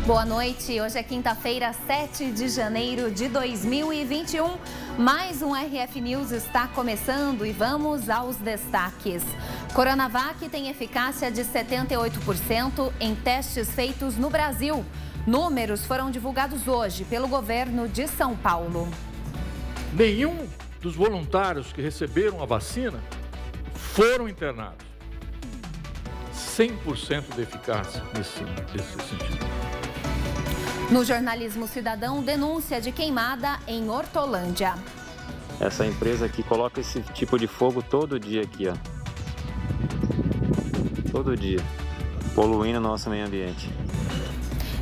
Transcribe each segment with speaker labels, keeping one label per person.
Speaker 1: Boa noite, hoje é quinta-feira, 7 de janeiro de 2021. Mais um RF News está começando e vamos aos destaques. Coronavac tem eficácia de 78% em testes feitos no Brasil. Números foram divulgados hoje pelo governo de São Paulo.
Speaker 2: Nenhum dos voluntários que receberam a vacina foram internados. 100% de eficácia nesse sentido.
Speaker 1: No jornalismo cidadão, denúncia de queimada em Hortolândia.
Speaker 3: Essa empresa aqui coloca esse tipo de fogo todo dia aqui, ó. Todo dia, poluindo o nosso meio ambiente.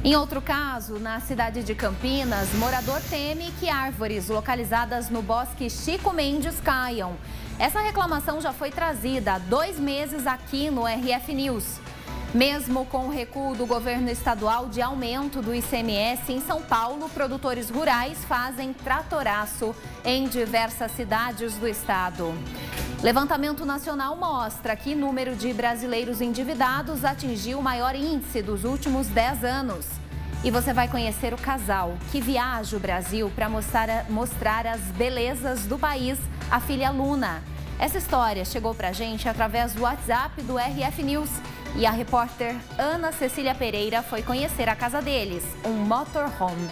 Speaker 1: Em outro caso, na cidade de Campinas, morador teme que árvores localizadas no Bosque Chico Mendes caiam. Essa reclamação já foi trazida há 2 meses aqui no RF News. Mesmo com o recuo do governo estadual de aumento do ICMS em São Paulo, produtores rurais fazem tratoraço em diversas cidades do estado. Levantamento nacional mostra que o número de brasileiros endividados atingiu o maior índice dos últimos 10 anos. E você vai conhecer o casal que viaja o Brasil para mostrar as belezas do país, a filha Luna. Essa história chegou para a gente através do WhatsApp do RF News. E a repórter Ana Cecília Pereira foi conhecer a casa deles, um motorhome.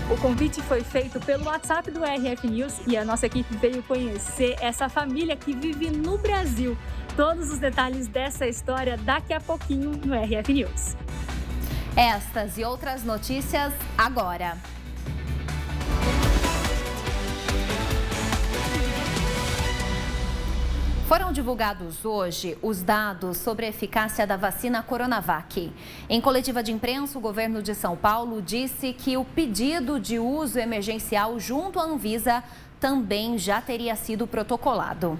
Speaker 4: O convite foi feito pelo WhatsApp do RF News e a nossa equipe veio conhecer essa família que vive no Brasil. Todos os detalhes dessa história daqui a pouquinho no RF News.
Speaker 1: Estas e outras notícias agora. Foram divulgados hoje os dados sobre a eficácia da vacina Coronavac. Em coletiva de imprensa, o governo de São Paulo disse que o pedido de uso emergencial junto à Anvisa também já teria sido protocolado.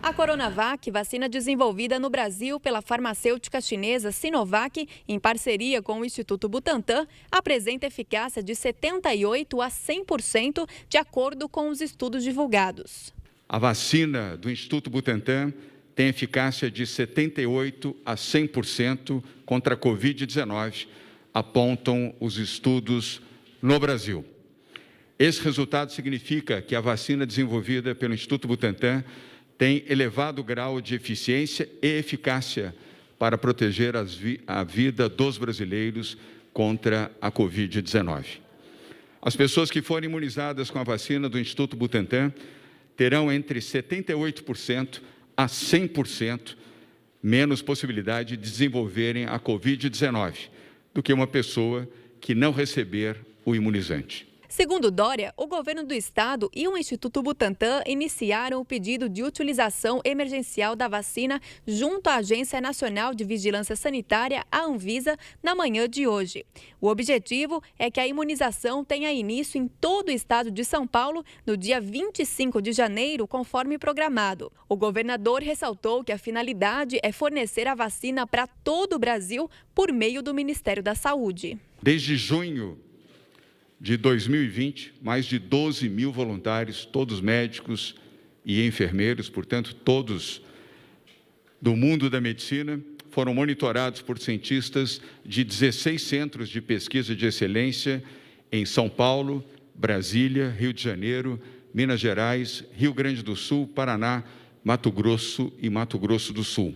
Speaker 5: A Coronavac, vacina desenvolvida no Brasil pela farmacêutica chinesa Sinovac, em parceria com o Instituto Butantan, apresenta eficácia de 78% a 100%, de acordo com os estudos divulgados.
Speaker 6: A vacina do Instituto Butantan tem eficácia de 78% a 100% contra a Covid-19, apontam os estudos no Brasil. Esse resultado significa que a vacina desenvolvida pelo Instituto Butantan tem elevado grau de eficiência e eficácia para proteger a vida dos brasileiros contra a Covid-19. As pessoas que forem imunizadas com a vacina do Instituto Butantan terão entre 78% a 100% menos possibilidade de desenvolverem a Covid-19 do que uma pessoa que não receber o imunizante.
Speaker 5: Segundo Dória, o governo do estado e o Instituto Butantan iniciaram o pedido de utilização emergencial da vacina junto à Agência Nacional de Vigilância Sanitária, a Anvisa, na manhã de hoje. O objetivo é que a imunização tenha início em todo o estado de São Paulo no dia 25 de janeiro, conforme programado. O governador ressaltou que a finalidade é fornecer a vacina para todo o Brasil por meio do Ministério da Saúde.
Speaker 6: Desde junho de 2020, mais de 12 mil voluntários, todos médicos e enfermeiros, portanto, todos do mundo da medicina, foram monitorados por cientistas de 16 centros de pesquisa de excelência em São Paulo, Brasília, Rio de Janeiro, Minas Gerais, Rio Grande do Sul, Paraná, Mato Grosso e Mato Grosso do Sul.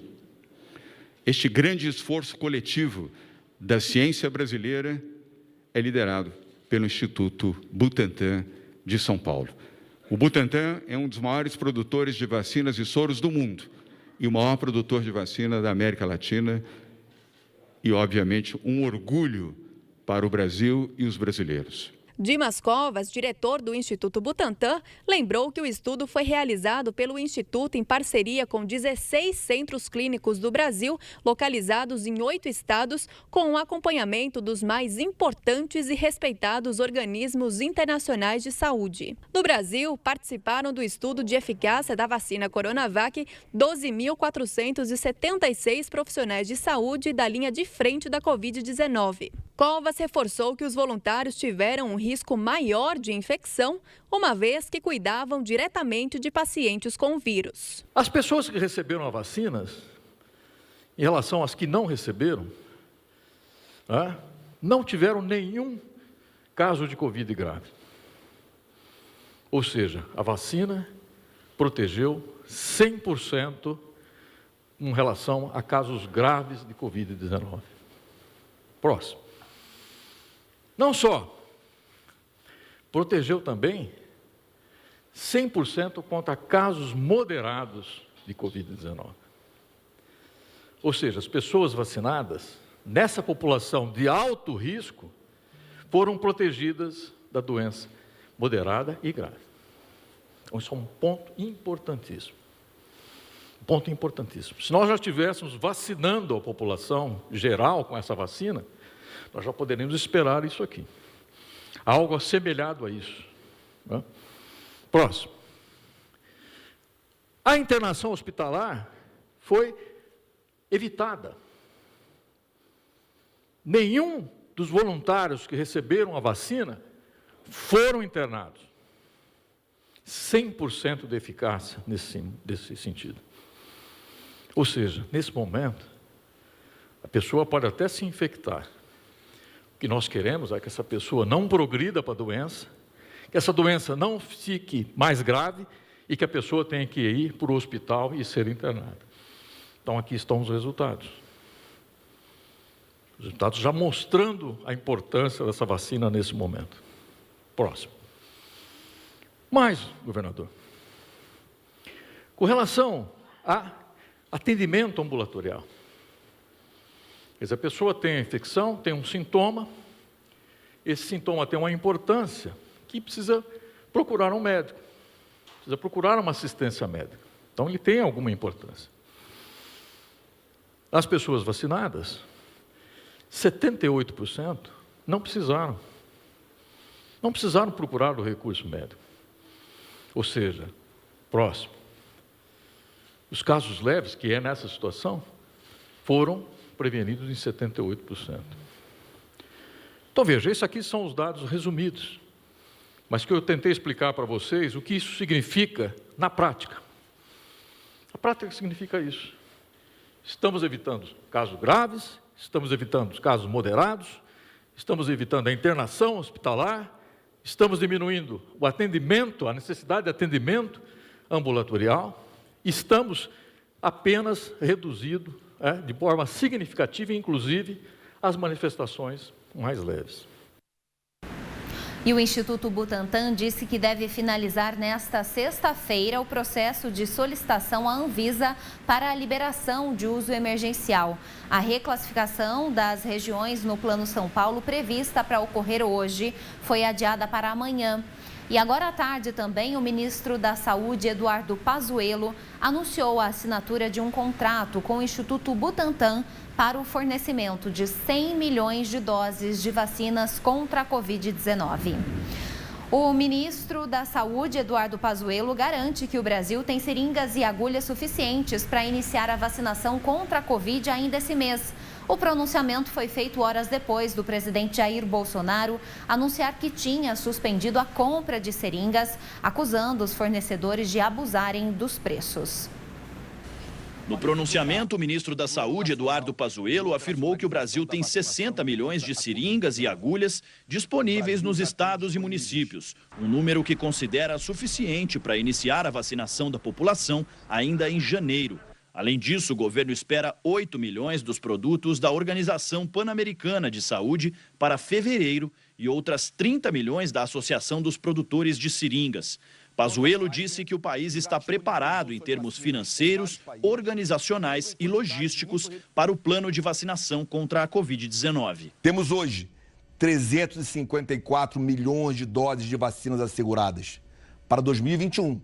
Speaker 6: Este grande esforço coletivo da ciência brasileira é liderado pelo Instituto Butantan de São Paulo. O Butantan é um dos maiores produtores de vacinas e soros do mundo e o maior produtor de vacina da América Latina e, obviamente, um orgulho para o Brasil e os brasileiros.
Speaker 5: Dimas Covas, diretor do Instituto Butantan, lembrou que o estudo foi realizado pelo Instituto em parceria com 16 centros clínicos do Brasil, localizados em 8 estados, com o acompanhamento dos mais importantes e respeitados organismos internacionais de saúde. No Brasil, participaram do estudo de eficácia da vacina Coronavac 12.476 profissionais de saúde da linha de frente da Covid-19. Covas reforçou que os voluntários tiveram um risco maior de infecção, uma vez que cuidavam diretamente de pacientes com vírus.
Speaker 2: As pessoas que receberam a vacina, em relação às que não receberam, não tiveram nenhum caso de Covid grave. Ou seja, a vacina protegeu 100% em relação a casos graves de Covid-19. Próximo. Não só protegeu também 100% contra casos moderados de Covid-19. Ou seja, as pessoas vacinadas, nessa população de alto risco, foram protegidas da doença moderada e grave. Então, isso é um ponto importantíssimo. Ponto importantíssimo. Se nós já estivéssemos vacinando a população geral com essa vacina, nós já poderíamos esperar isso aqui. Algo assemelhado a isso. Né? Próximo. A internação hospitalar foi evitada. Nenhum dos voluntários que receberam a vacina foram internados. 100% de eficácia nesse sentido. Ou seja, nesse momento, a pessoa pode até se infectar. O que nós queremos é que essa pessoa não progrida para a doença, que essa doença não fique mais grave e que a pessoa tenha que ir para o hospital e ser internada. Então, aqui estão os resultados. Os resultados já mostrando a importância dessa vacina nesse momento. Próximo. Mais, governador. Com relação a atendimento ambulatorial. Quer dizer, a pessoa tem a infecção, tem um sintoma, esse sintoma tem uma importância que precisa procurar um médico, precisa procurar uma assistência médica. Então, ele tem alguma importância. As pessoas vacinadas, 78% não precisaram procurar o recurso médico. Ou seja, próximo. Os casos leves, que é nessa situação, foram prevenidos em 78%. Então, veja, esses aqui são os dados resumidos, mas que eu tentei explicar para vocês o que isso significa na prática. A prática significa isso. Estamos evitando casos graves, estamos evitando casos moderados, estamos evitando a internação hospitalar, estamos diminuindo o atendimento, a necessidade de atendimento ambulatorial, estamos apenas reduzindo de forma significativa, inclusive, as manifestações mais leves.
Speaker 1: E o Instituto Butantan disse que deve finalizar nesta sexta-feira o processo de solicitação à Anvisa para a liberação de uso emergencial. A reclassificação das regiões no Plano São Paulo, prevista para ocorrer hoje, foi adiada para amanhã. E agora à tarde também o ministro da Saúde, Eduardo Pazuello, anunciou a assinatura de um contrato com o Instituto Butantan para o fornecimento de 100 milhões de doses de vacinas contra a Covid-19. O ministro da Saúde, Eduardo Pazuello, garante que o Brasil tem seringas e agulhas suficientes para iniciar a vacinação contra a Covid ainda esse mês. O pronunciamento foi feito horas depois do presidente Jair Bolsonaro anunciar que tinha suspendido a compra de seringas, acusando os fornecedores de abusarem dos preços.
Speaker 7: No pronunciamento, o ministro da Saúde, Eduardo Pazuello, afirmou que o Brasil tem 60 milhões de seringas e agulhas disponíveis nos estados e municípios, um número que considera suficiente para iniciar a vacinação da população ainda em janeiro. Além disso, o governo espera 8 milhões dos produtos da Organização Pan-Americana de Saúde para fevereiro e outras 30 milhões da Associação dos Produtores de Seringas. Pazuello disse que o país está preparado em termos financeiros, organizacionais e logísticos para o plano de vacinação contra a Covid-19.
Speaker 8: Temos hoje 354 milhões de doses de vacinas asseguradas para 2021,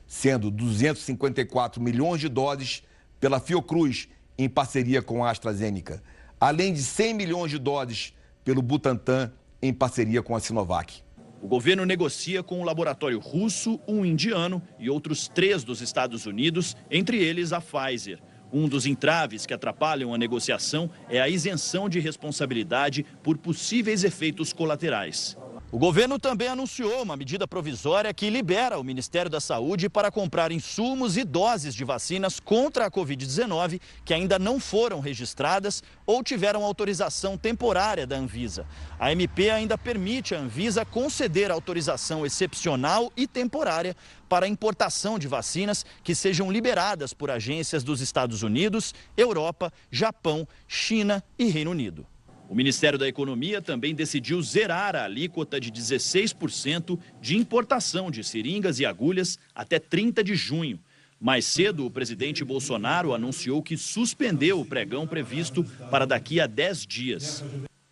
Speaker 8: sendo 254 milhões de doses pela Fiocruz, em parceria com a AstraZeneca, além de 100 milhões de doses pelo Butantan, em parceria com a Sinovac.
Speaker 7: O governo negocia com um laboratório russo, um indiano e outros 3 dos Estados Unidos, entre eles a Pfizer. Um dos entraves que atrapalham a negociação é a isenção de responsabilidade por possíveis efeitos colaterais. O governo também anunciou uma medida provisória que libera o Ministério da Saúde para comprar insumos e doses de vacinas contra a Covid-19 que ainda não foram registradas ou tiveram autorização temporária da Anvisa. A MP ainda permite à Anvisa conceder autorização excepcional e temporária para a importação de vacinas que sejam liberadas por agências dos Estados Unidos, Europa, Japão, China e Reino Unido. O Ministério da Economia também decidiu zerar a alíquota de 16% de importação de seringas e agulhas até 30 de junho. Mais cedo, o presidente Bolsonaro anunciou que suspendeu o pregão previsto para daqui a 10 dias.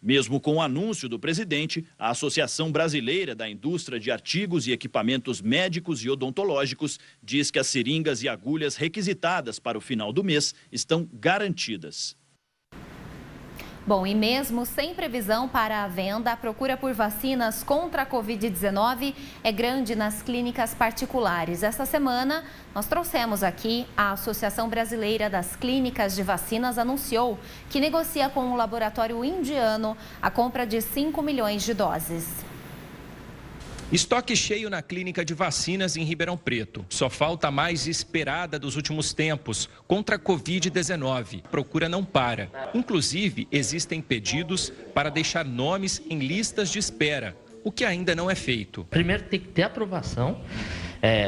Speaker 7: Mesmo com o anúncio do presidente, a Associação Brasileira da Indústria de Artigos e Equipamentos Médicos e Odontológicos diz que as seringas e agulhas requisitadas para o final do mês estão garantidas.
Speaker 1: Bom, e mesmo sem previsão para a venda, a procura por vacinas contra a Covid-19 é grande nas clínicas particulares. Esta semana, nós trouxemos aqui a Associação Brasileira das Clínicas de Vacinas anunciou que negocia com o laboratório indiano a compra de 5 milhões de doses.
Speaker 9: Estoque cheio na clínica de vacinas em Ribeirão Preto. Só falta a mais esperada dos últimos tempos, contra a Covid-19. Procura não para. Inclusive, existem pedidos para deixar nomes em listas de espera, o que ainda não é feito.
Speaker 10: Primeiro tem que ter aprovação.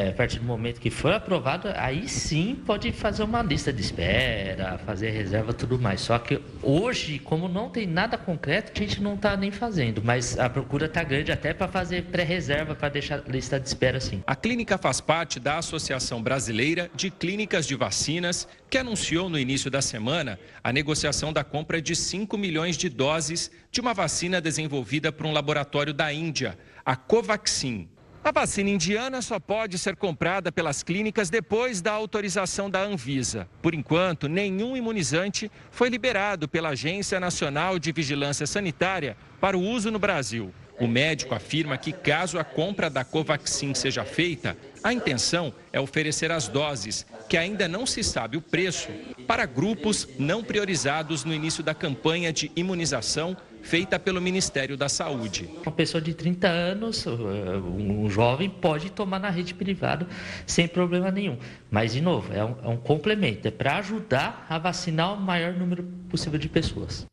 Speaker 10: A partir do momento que for aprovado, aí sim pode fazer uma lista de espera, fazer reserva e tudo mais. Só que hoje, como não tem nada concreto, a gente não está nem fazendo. Mas a procura está grande até para fazer pré-reserva, para deixar a lista de espera sim.
Speaker 9: A clínica faz parte da Associação Brasileira de Clínicas de Vacinas, que anunciou no início da semana a negociação da compra de 5 milhões de doses de uma vacina desenvolvida por um laboratório da Índia, a Covaxin. A vacina indiana só pode ser comprada pelas clínicas depois da autorização da Anvisa. Por enquanto, nenhum imunizante foi liberado pela Agência Nacional de Vigilância Sanitária para o uso no Brasil. O médico afirma que, caso a compra da Covaxin seja feita, a intenção é oferecer as doses, que ainda não se sabe o preço, para grupos não priorizados no início da campanha de imunização feita pelo Ministério da Saúde.
Speaker 10: Uma pessoa de 30 anos, um jovem, pode tomar na rede privada sem problema nenhum. Mas, de novo, é um complemento, é para ajudar a vacinar o maior número possível de pessoas.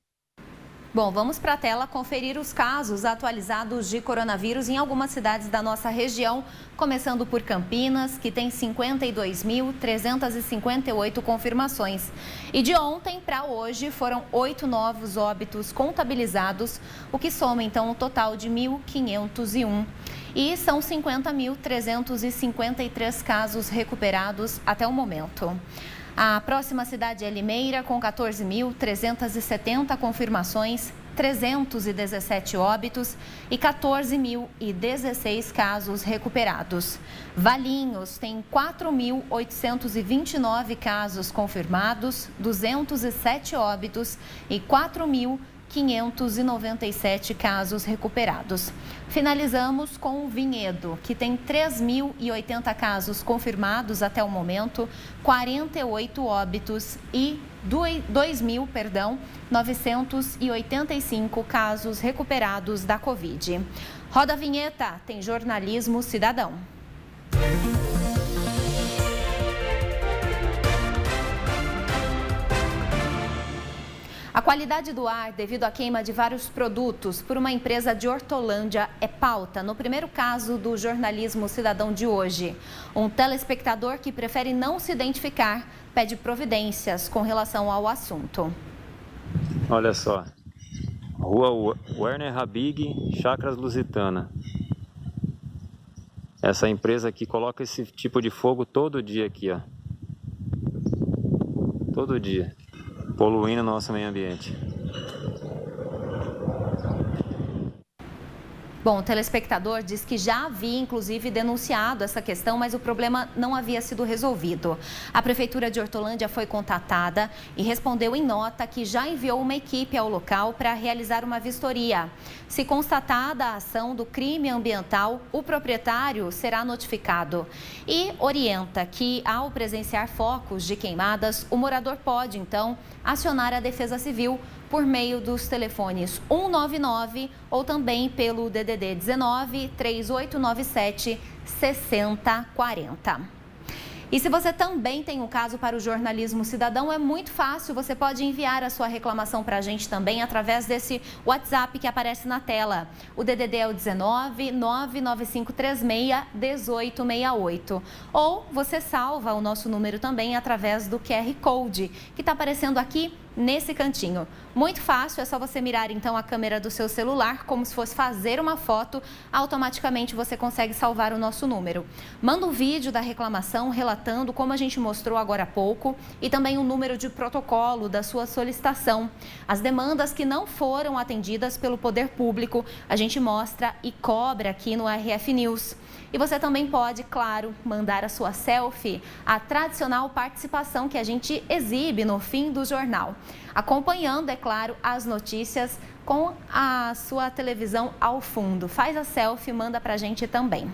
Speaker 1: Bom, vamos para a tela conferir os casos atualizados de coronavírus em algumas cidades da nossa região, começando por Campinas, que tem 52.358 confirmações. E de ontem para hoje foram 8 novos óbitos contabilizados, o que soma então um total de 1.501. E são 50.353 casos recuperados até o momento. A próxima cidade é Limeira, com 14.370 confirmações, 317 óbitos e 14.016 casos recuperados. Valinhos tem 4.829 casos confirmados, 207 óbitos e 4.597 casos recuperados. Finalizamos com o Vinhedo, que tem 3.080 casos confirmados até o momento, 48 óbitos e 2.985 casos recuperados da Covid. Roda a vinheta, tem jornalismo cidadão. A qualidade do ar, devido à queima de vários produtos por uma empresa de Hortolândia, é pauta no primeiro caso do jornalismo cidadão de hoje. Um telespectador que prefere não se identificar pede providências com relação ao assunto.
Speaker 3: Olha só, Rua Werner Habig, Chacras Lusitana. Essa empresa aqui coloca esse tipo de fogo todo dia aqui, ó. Todo dia. Poluindo o nosso meio ambiente.
Speaker 1: Bom, o telespectador diz que já havia, inclusive, denunciado essa questão, mas o problema não havia sido resolvido. A Prefeitura de Hortolândia foi contatada e respondeu em nota que já enviou uma equipe ao local para realizar uma vistoria. Se constatada a ação do crime ambiental, o proprietário será notificado. E orienta que, ao presenciar focos de queimadas, o morador pode, então, acionar a Defesa Civil por meio dos telefones 199 ou também pelo DDD 19 3897 6040. E se você também tem um caso para o Jornalismo Cidadão, é muito fácil, você pode enviar a sua reclamação para a gente também através desse WhatsApp que aparece na tela. O DDD é o 19 99536 1868. Ou você salva o nosso número também através do QR Code, que está aparecendo aqui nesse cantinho. Muito fácil, é só você mirar então a câmera do seu celular, como se fosse fazer uma foto, automaticamente você consegue salvar o nosso número. Manda um vídeo da reclamação relatando como a gente mostrou agora há pouco e também o número de protocolo da sua solicitação. As demandas que não foram atendidas pelo poder público, a gente mostra e cobra aqui no RF News. E você também pode, claro, mandar a sua selfie, a tradicional participação que a gente exibe no fim do jornal. Acompanhando, é claro, as notícias com a sua televisão ao fundo. Faz a selfie e manda pra gente também.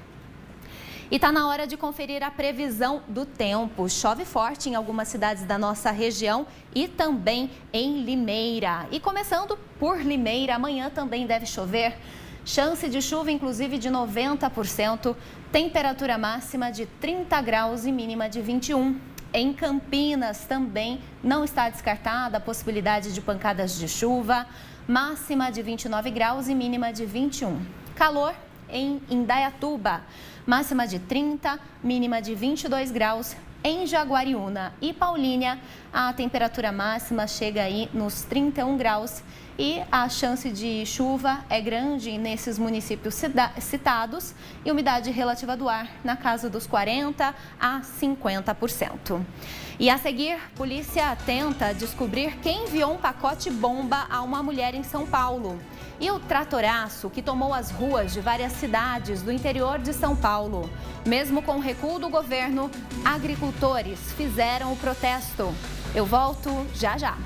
Speaker 1: E está na hora de conferir a previsão do tempo. Chove forte em algumas cidades da nossa região e também em Limeira. E começando por Limeira, amanhã também deve chover. Chance de chuva, inclusive, de 90%. Temperatura máxima de 30 graus e mínima de 21. Em Campinas também não está descartada a possibilidade de pancadas de chuva. Máxima de 29 graus e mínima de 21. Calor em Indaiatuba. Máxima de 30, mínima de 22 graus. Em Jaguariúna e Paulínia, a temperatura máxima chega aí nos 31 graus e a chance de chuva é grande nesses municípios citados e umidade relativa do ar na casa dos 40% a 50%. E a seguir, polícia tenta descobrir quem enviou um pacote bomba a uma mulher em São Paulo. E o tratoraço que tomou as ruas de várias cidades do interior de São Paulo. Mesmo com o recuo do governo, agricultores fizeram o protesto. Eu volto já já.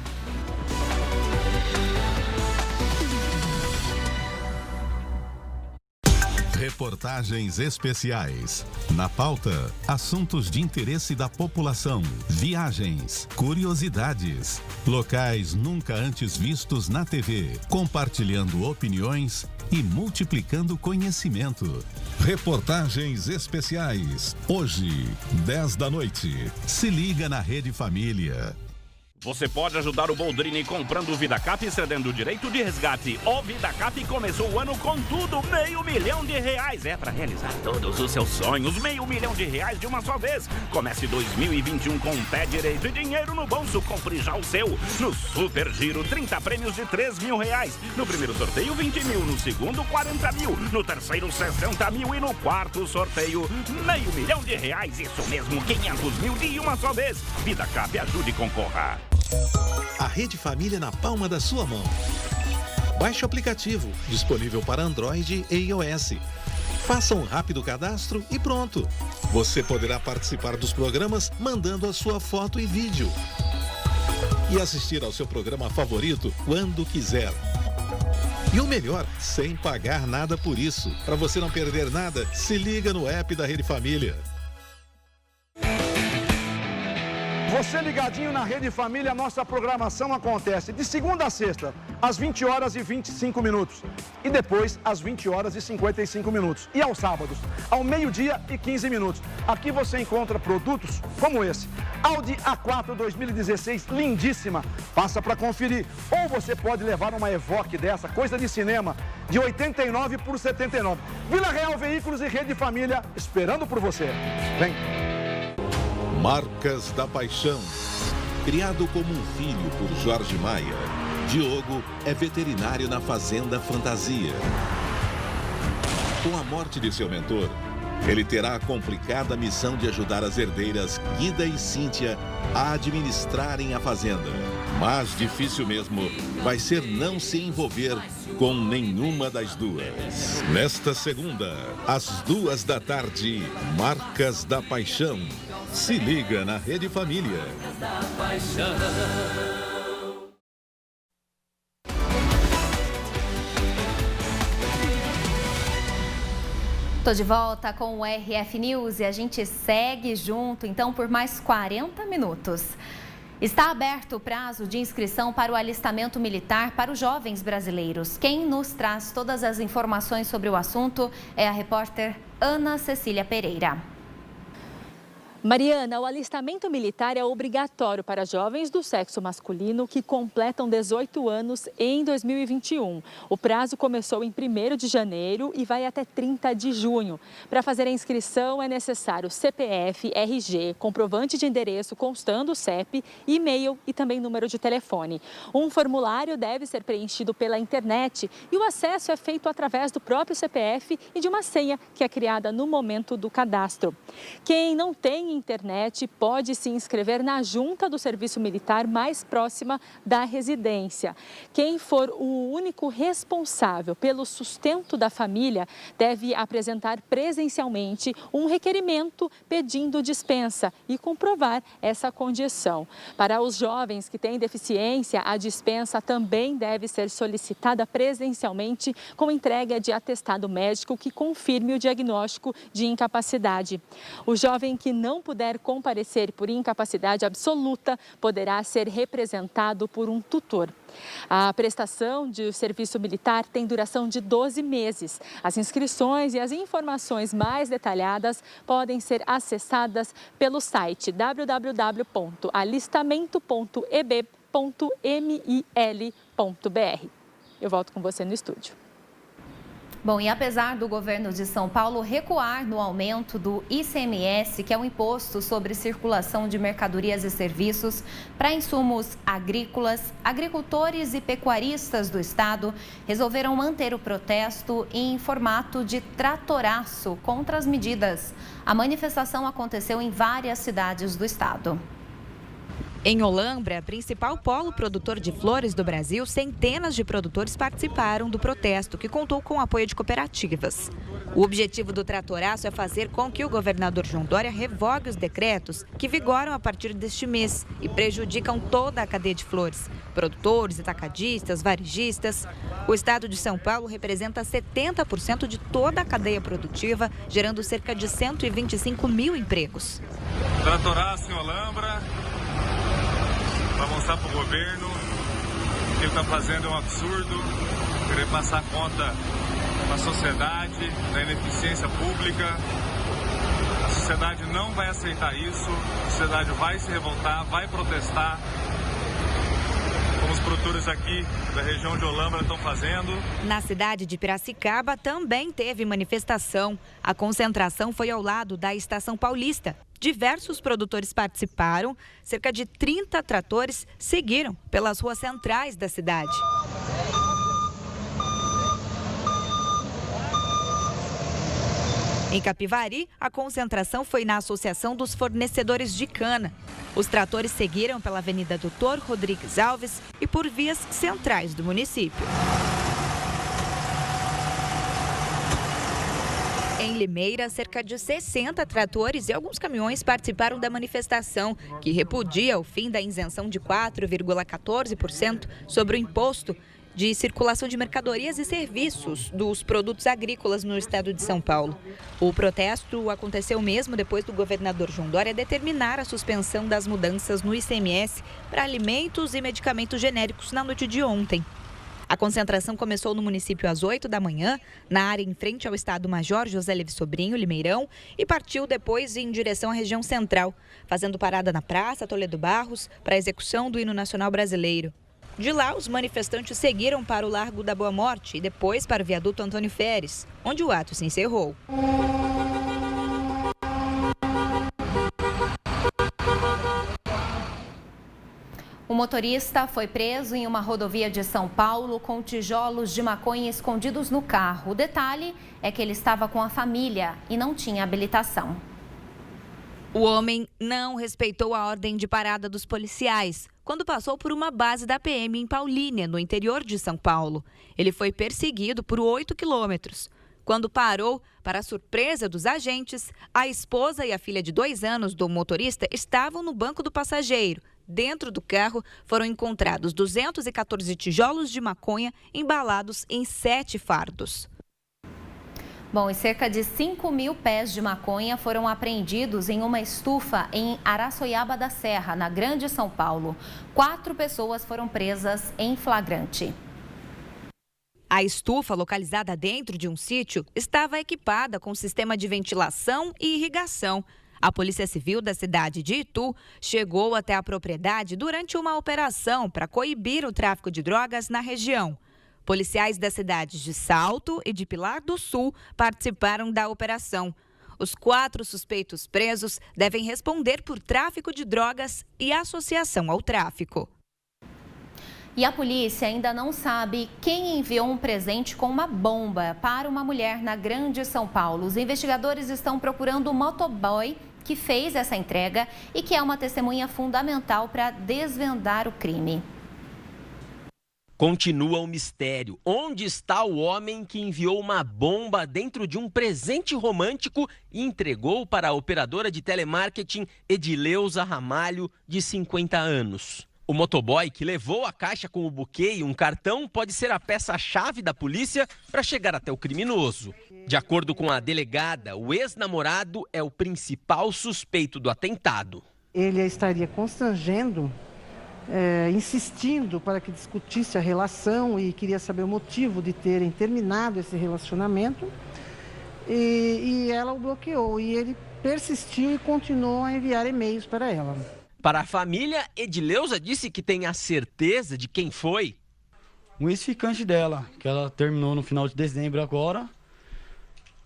Speaker 11: Reportagens especiais. Na pauta, assuntos de interesse da população, viagens, curiosidades, locais nunca antes vistos na TV, compartilhando opiniões e multiplicando conhecimento. Reportagens especiais. Hoje, 10 da noite. Se liga na Rede Família.
Speaker 12: Você pode ajudar o Boldrini comprando o VidaCap e cedendo o direito de resgate. O VidaCap começou o ano com tudo, R$500 mil. É para realizar todos os seus sonhos, R$500 mil de uma só vez. Comece 2021 com o pé direito e dinheiro no bolso. Compre já o seu. No Super Giro, 30 prêmios de R$3 mil. No primeiro sorteio, 20 mil. No segundo, 40 mil. No terceiro, 60 mil. E no quarto sorteio, R$500 mil. Isso mesmo, 500 mil de uma só vez. VidaCap, ajude e concorra.
Speaker 13: A Rede Família na palma da sua mão. Baixe o aplicativo, disponível para Android e iOS. Faça um rápido cadastro e pronto. Você poderá participar dos programas mandando a sua foto e vídeo. E assistir ao seu programa favorito quando quiser. E o melhor, sem pagar nada por isso. Para você não perder nada, se liga no app da Rede Família.
Speaker 14: Você ligadinho na Rede Família, a nossa programação acontece de segunda a sexta, às 20 horas e 25 minutos. E depois, às 20 horas e 55 minutos. E aos sábados, ao meio-dia e 15 minutos. Aqui você encontra produtos como esse. Audi A4 2016, lindíssima. Passa para conferir. Ou você pode levar uma Evoque dessa, coisa de cinema, de 89 por 79. Vila Real Veículos e Rede Família, esperando por você. Vem.
Speaker 11: Marcas da Paixão. Criado como um filho por Jorge Maia, Diogo é veterinário na Fazenda Fantasia. Com a morte de seu mentor, ele terá a complicada missão de ajudar as herdeiras Guida e Cíntia a administrarem a fazenda. Mas difícil mesmo vai ser não se envolver com nenhuma das duas. Nesta segunda, às 2 da tarde, Marcas da Paixão. Se liga na Rede Família.
Speaker 1: Tô de volta com o RF News e a gente segue junto, então, por mais 40 minutos. Está aberto o prazo de inscrição para o alistamento militar para os jovens brasileiros. Quem nos traz todas as informações sobre o assunto é a repórter Ana Cecília Pereira.
Speaker 4: Mariana, o alistamento militar é obrigatório para jovens do sexo masculino que completam 18 anos em 2021. O prazo começou em 1º de janeiro e vai até 30 de junho. Para fazer a inscrição é necessário CPF, RG, comprovante de endereço constando o CEP, e-mail e também número de telefone. Um formulário deve ser preenchido pela internet e o acesso é feito através do próprio CPF e de uma senha que é criada no momento do cadastro. Quem não tem internet pode se inscrever na junta do serviço militar mais próxima da residência. Quem for o único responsável pelo sustento da família deve apresentar presencialmente um requerimento pedindo dispensa e comprovar essa condição. Para os jovens que têm deficiência, a dispensa também deve ser solicitada presencialmente com entrega de atestado médico que confirme o diagnóstico de incapacidade. O jovem que não puder comparecer por incapacidade absoluta poderá ser representado por um tutor. A prestação de serviço militar tem duração de 12 meses. As inscrições e as informações mais detalhadas podem ser acessadas pelo site www.alistamento.eb.mil.br. Eu volto com você no estúdio.
Speaker 1: Bom, e apesar do governo de São Paulo recuar no aumento do ICMS, que é o imposto sobre circulação de mercadorias e serviços para insumos agrícolas, agricultores e pecuaristas do estado resolveram manter o protesto em formato de tratoraço contra as medidas. A manifestação aconteceu em várias cidades do estado.
Speaker 15: Em Olambra, principal polo produtor de flores do Brasil, centenas de produtores participaram do protesto, que contou com o apoio de cooperativas. O objetivo do tratoraço é fazer com que o governador João Dória revogue os decretos que vigoram a partir deste mês e prejudicam toda a cadeia de flores, produtores, atacadistas, varejistas. O estado de São Paulo representa 70% de toda a cadeia produtiva, gerando cerca de 125 mil empregos.
Speaker 16: Tratoraço em Olambra, para mostrar para o governo que ele está fazendo é um absurdo, querer passar conta da sociedade, da ineficiência pública. A sociedade não vai aceitar isso, a sociedade vai se revoltar, vai protestar, como os produtores aqui da região de Olambra estão fazendo.
Speaker 15: Na cidade de Piracicaba também teve manifestação. A concentração foi ao lado da Estação Paulista. Diversos produtores participaram, cerca de 30 tratores seguiram pelas ruas centrais da cidade. Em Capivari, a concentração foi na Associação dos Fornecedores de Cana. Os tratores seguiram pela Avenida Doutor Rodrigues Alves e por vias centrais do município. Em Limeira, cerca de 60 tratores e alguns caminhões participaram da manifestação, que repudia o fim da isenção de 4,14% sobre o imposto de circulação de mercadorias e serviços dos produtos agrícolas no estado de São Paulo. O protesto aconteceu mesmo depois do governador João Dória determinar a suspensão das mudanças no ICMS para alimentos e medicamentos genéricos na noite de ontem. A concentração começou no município às 8 da manhã, na área em frente ao Estado-Major José Levi Sobrinho, Limeirão, e partiu depois em direção à região central, fazendo parada na Praça Toledo Barros para a execução do hino nacional brasileiro. De lá, os manifestantes seguiram para o Largo da Boa Morte e depois para o viaduto Antônio Feres, onde o ato se encerrou.
Speaker 1: O motorista foi preso em uma rodovia de São Paulo com tijolos de maconha escondidos no carro. O detalhe é que ele estava com a família e não tinha habilitação.
Speaker 15: O homem não respeitou a ordem de parada dos policiais quando passou por uma base da PM em Paulínia, no interior de São Paulo. Ele foi perseguido por 8 quilômetros. Quando parou, para a surpresa dos agentes, a esposa e a filha de 2 anos do motorista estavam no banco do passageiro. Dentro do carro foram encontrados 214 tijolos de maconha embalados em 7 fardos.
Speaker 1: Bom, e cerca de 5.000 pés de maconha foram apreendidos em uma estufa em Araçoiaba da Serra, na Grande São Paulo. 4 pessoas foram presas em flagrante.
Speaker 15: A estufa, localizada dentro de um sítio, estava equipada com sistema de ventilação e irrigação. A Polícia Civil da cidade de Itu chegou até a propriedade durante uma operação para coibir o tráfico de drogas na região. Policiais das cidades de Salto e de Pilar do Sul participaram da operação. Os 4 suspeitos presos devem responder por tráfico de drogas e associação ao tráfico.
Speaker 1: E a polícia ainda não sabe quem enviou um presente com uma bomba para uma mulher na Grande São Paulo. Os investigadores estão procurando o motoboy que fez essa entrega e que é uma testemunha fundamental para desvendar o crime.
Speaker 17: Continua o mistério. Onde está o homem que enviou uma bomba dentro de um presente romântico e entregou para a operadora de telemarketing Edileuza Ramalho, de 50 anos? O motoboy que levou a caixa com o buquê e um cartão pode ser a peça-chave da polícia para chegar até o criminoso. De acordo com a delegada, o ex-namorado é o principal suspeito do atentado.
Speaker 18: Ele estaria constrangendo, insistindo para que discutisse a relação e queria saber o motivo de terem terminado esse relacionamento. E ela o bloqueou e ele persistiu e continuou a enviar e-mails para ela.
Speaker 17: Para a família, Edileuza disse que tem a certeza de quem foi.
Speaker 19: Um ex-ficante dela, que ela terminou no final de dezembro agora.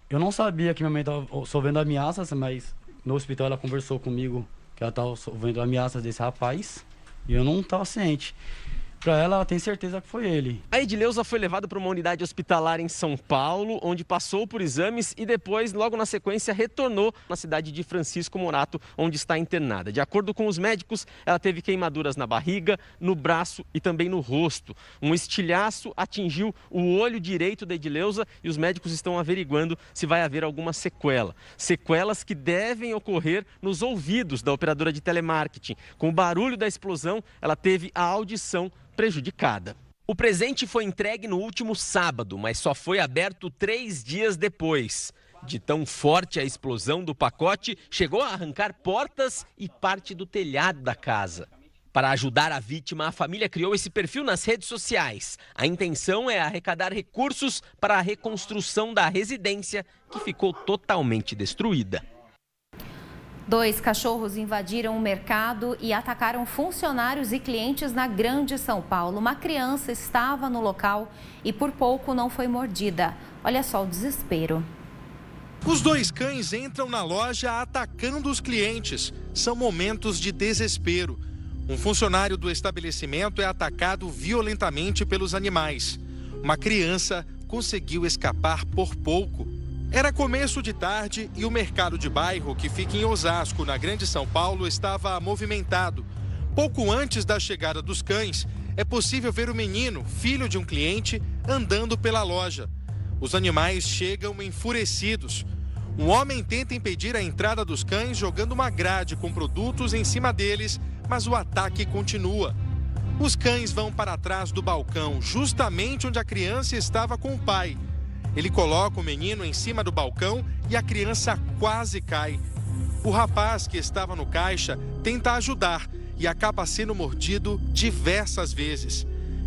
Speaker 19: Eu não sabia que minha mãe estava sofrendo ameaças, mas no hospital ela conversou comigo que ela estava sofrendo ameaças desse rapaz. E eu não estava ciente. Para ela tem certeza que foi ele.
Speaker 17: A Edileuza foi levada para uma unidade hospitalar em São Paulo, onde passou por exames e depois, logo na sequência, retornou na cidade de Francisco Morato, onde está internada. De acordo com os médicos, ela teve queimaduras na barriga, no braço e também no rosto. Um estilhaço atingiu o olho direito da Edileuza e os médicos estão averiguando se vai haver alguma sequela. Sequelas que devem ocorrer nos ouvidos da operadora de telemarketing. Com o barulho da explosão, ela teve a audição prejudicada. O presente foi entregue no último sábado, mas só foi aberto 3 dias depois. De tão forte a explosão do pacote, chegou a arrancar portas e parte do telhado da casa. Para ajudar a vítima, a família criou esse perfil nas redes sociais. A intenção é arrecadar recursos para a reconstrução da residência, que ficou totalmente destruída.
Speaker 1: 2 cachorros invadiram o mercado e atacaram funcionários e clientes na Grande São Paulo. Uma criança estava no local e por pouco não foi mordida. Olha só o desespero.
Speaker 20: Os 2 cães entram na loja atacando os clientes. São momentos de desespero. Um funcionário do estabelecimento é atacado violentamente pelos animais. Uma criança conseguiu escapar por pouco. Era começo de tarde e o mercado de bairro, que fica em Osasco, na Grande São Paulo, estava movimentado. Pouco antes da chegada dos cães, é possível ver o menino, filho de um cliente, andando pela loja. Os animais chegam enfurecidos. Um homem tenta impedir a entrada dos cães jogando uma grade com produtos em cima deles, mas o ataque continua. Os cães vão para trás do balcão, justamente onde a criança estava com o pai. Ele coloca o menino em cima do balcão e a criança quase cai. O rapaz que estava no caixa tenta ajudar e acaba sendo mordido diversas vezes.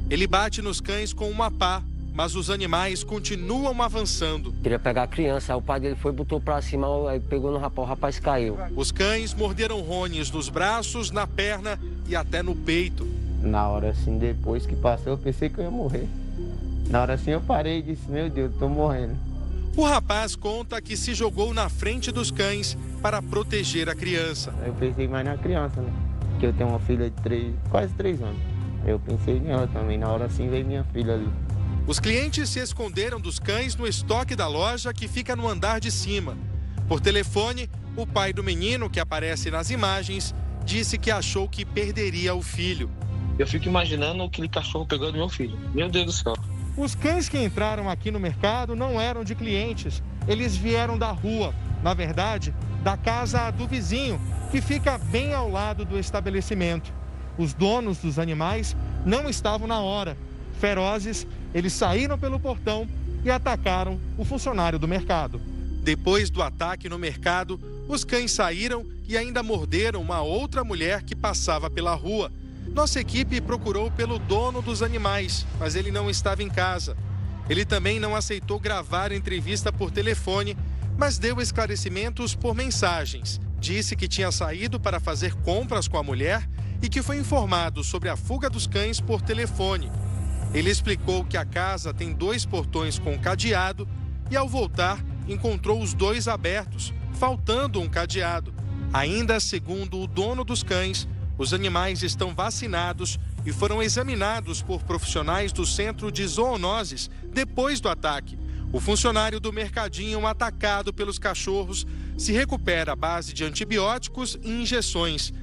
Speaker 20: Ele bate nos cães com uma pá, mas os animais continuam avançando.
Speaker 21: Queria pegar a criança, aí o pai dele foi, botou pra cima, aí pegou no rapaz, o rapaz caiu.
Speaker 20: Os cães morderam Rones nos braços, na perna e até no peito.
Speaker 22: Na hora assim, depois que passou, eu pensei que eu ia morrer. Na hora assim eu parei e disse, meu Deus, tô morrendo.
Speaker 20: O rapaz conta que se jogou na frente dos cães para proteger a criança.
Speaker 22: Eu pensei mais na criança, né? Porque eu tenho uma filha de quase 3 anos. Eu pensei nela também, na hora assim veio minha filha ali.
Speaker 20: Os clientes se esconderam dos cães no estoque da loja que fica no andar de cima. Por telefone, o pai do menino, que aparece nas imagens, disse que achou que perderia o filho.
Speaker 23: Eu fico imaginando aquele cachorro pegando meu filho. Meu Deus do céu.
Speaker 20: Os cães que entraram aqui no mercado não eram de clientes, eles vieram da rua, na verdade, da casa do vizinho, que fica bem ao lado do estabelecimento. Os donos dos animais não estavam na hora. Ferozes, eles saíram pelo portão e atacaram o funcionário do mercado. Depois do ataque no mercado, os cães saíram e ainda morderam uma outra mulher que passava pela rua. Nossa equipe procurou pelo dono dos animais, mas ele não estava em casa. Ele também não aceitou gravar a entrevista por telefone, mas deu esclarecimentos por mensagens. Disse que tinha saído para fazer compras com a mulher e que foi informado sobre a fuga dos cães por telefone. Ele explicou que a casa tem 2 portões com cadeado e, ao voltar, encontrou os 2 abertos, faltando um cadeado. Ainda segundo o dono dos cães, os animais estão vacinados e foram examinados por profissionais do Centro de Zoonoses depois do ataque. O funcionário do mercadinho atacado pelos cachorros se recupera à base de antibióticos e injeções.